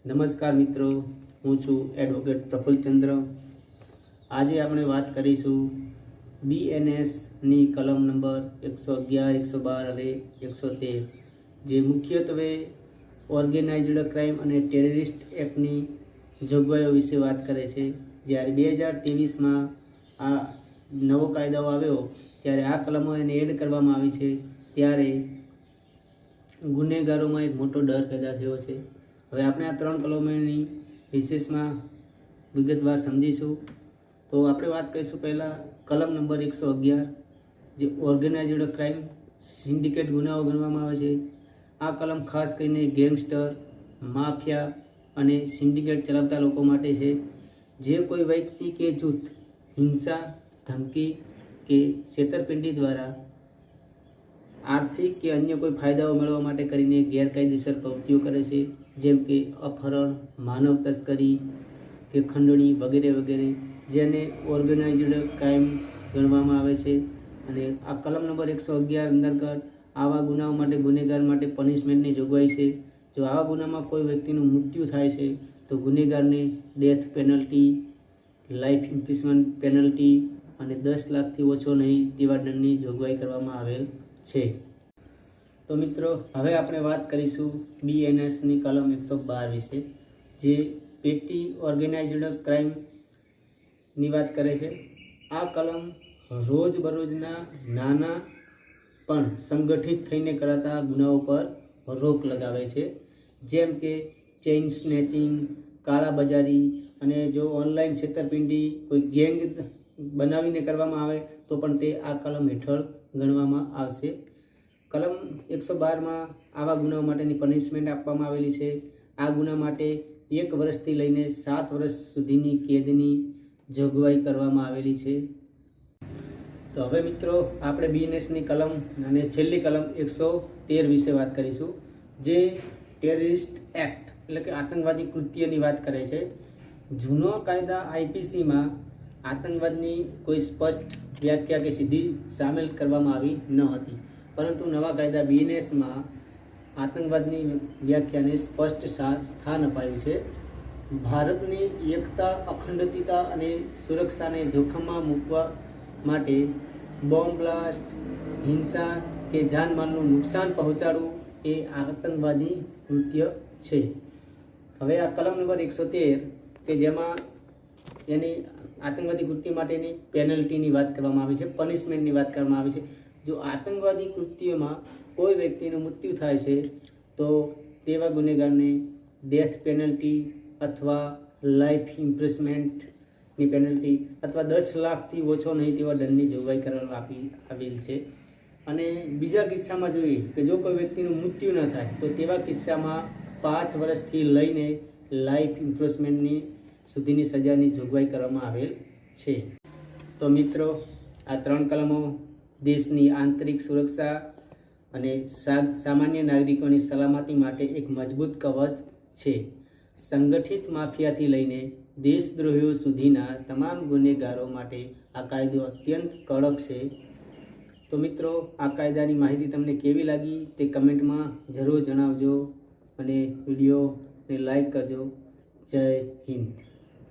નમસ્કાર મિત્રો, હું છું એડવોકેટ પ્રફુલ્લચંદ્ર। આજે આપણે વાત કરીશું બીએનએસની કલમ નંબર 111, 112 અને 113, જે મુખ્યત્વે ઓર્ગેનાઇઝ્ડ ક્રાઇમ અને ટેરરિસ્ટ એક્ટની જોગવાઈઓ વિશે વાત કરે છે। જ્યારે 2023માં આ નવો કાયદો આવ્યો ત્યારે આ કલમો એને એડ કરવામાં આવી છે, ત્યારે ગુનેગારોમાં એક મોટો ડર પેદા થયો છે। હવે આપણે આ ત્રણ કલમોની વિશેષમાં વિગતવાર સમજીશું। તો આપણે વાત કરીશું પહેલાં કલમ નંબર 111, જે ઓર્ગેનાઇઝ્ડ ક્રાઇમ સિન્ડિકેટ ગુનાઓ ગણવામાં આવે છે। આ કલમ ખાસ કરીને ગેંગસ્ટર, માફિયા અને સિન્ડિકેટ ચલાવતા લોકો માટે છે। જે કોઈ વ્યક્તિ કે જૂથ હિંસા, ધમકી કે છેતરપિંડી દ્વારા આર્થિક કે અન્ય કોઈ ફાયદાઓ મેળવવા માટે કરીને ગેરકાયદેસર પ્રવૃત્તિઓ કરે છે, જેમ કે અપહરણ, માનવ તસ્કરી કે ખંડણી વગેરે વગેરે, જેને ઓર્ગેનાઇઝ્ડ ક્રાઇમ ગણવામાં આવે છે। અને આ કલમ નંબર 111 અંતર્ગત આવા ગુનાઓ માટે ગુનેગાર માટે પનિશમેન્ટની જોગવાઈ છે। જો આવા ગુનામાં કોઈ વ્યક્તિનું મૃત્યુ થાય છે તો ગુનેગારને death penalty, life imprisonment penalty અને 10 લાખથી ઓછો નહીં તેવા દંડની જોગવાઈ કરવામાં આવેલ છે। તો મિત્રો, હવે આપણે વાત કરીશું બીએનએસની કલમ 112 વિશે, જે પેટી ઓર્ગેનાઇઝ્ડ ક્રાઇમની વાત કરે છે। આ કલમ રોજબરોજના નાના પણ સંગઠિત થઈને કરાતા ગુનાઓ પર રોક લગાવે છે, જેમ કે ચેઇન સ્નેચિંગ, કાળાબજારી અને જો ઓનલાઈન છેતરપિંડી કોઈ ગેંગ બનાવીને કરવામાં આવે તો પણ તે આ કલમ હેઠળ ગણવામાં આવશે। કલમ 112માં આવા ગુનાઓ માટેની પનિશમેન્ટ આપવામાં આવેલી છે। આ ગુના માટે 1 વર્ષથી લઈને 7 વર્ષ સુધીની કેદની જોગવાઈ કરવામાં આવેલી છે। તો હવે મિત્રો, આપણે બીએનએસની કલમ અને છેલ્લી કલમ 113 વિશે વાત કરીશું, જે ટેરરિસ્ટ એક્ટ એટલે કે આતંકવાદી કૃત્યની વાત કરે છે। જૂનો કાયદા આઈપીસીમાં આતંકવાદની કોઈ સ્પષ્ટ વ્યાખ્યા કે સીધી સામેલ કરવામાં આવી ન હતી, પરંતુ નવા કાયદા બીએનએસમાં આતંકવાદની વ્યાખ્યાને સ્પષ્ટ સ્થાન અપાયું છે। ભારતની એકતા, અખંડિતતા અને સુરક્ષાને જોખમમાં મૂકવા માટે બોમ્બ બ્લાસ્ટ, હિંસા કે જાનમાલનું નુકસાન પહોંચાડવું એ આતંકવાદી કૃત્ય છે। હવે આ કલમ નંબર 113 કે જેમાં એની આતંકવાદી કૃત્ય માટેની પેનલ્ટીની વાત કરવામાં આવી છે, પનિશમેન્ટની વાત કરવામાં આવી છે। જો આતંકવાદી કૃત્યમાં કોઈ વ્યક્તિનું મૃત્યુ થાય છે તો તેવા ગુનેગારને ડેથ પેનલ્ટી અથવા લાઈફ ઇમ્પ્રિઝનમેન્ટની પેનલ્ટી અથવા 10 લાખથી ઓછો નહીં તેવા દંડની જોગવાઈ કરવામાં આવેલ છે। અને બીજા કિસ્સામાં જોઈએ કે જો કોઈ વ્યક્તિનું મૃત્યુ ન થાય તો તેવા કિસ્સામાં 5 વર્ષથી લઈને લાઈફ ઇમ્પ્રિઝનમેન્ટની સુધીની સજાની જોગવાઈ કરવામાં આવેલ છે। તો મિત્રો, આ ત્રણ કલમો દેશની આંતરિક સુરક્ષા અને સામાન્ય નાગરિકોની સલામતી માટે એક મજબૂત કવચ છે। સંગઠિત માફિયાથી લઈને દેશદ્રોહીઓ સુધીના તમામ ગુનેગારો માટે આ કાયદો અત્યંત કડક છે। તો મિત્રો, આ કાયદાની માહિતી તમને કેવી લાગી તે કમેન્ટમાં જરૂર જણાવજો અને વિડીયોને લાઈક કરજો। જય હિન્દ।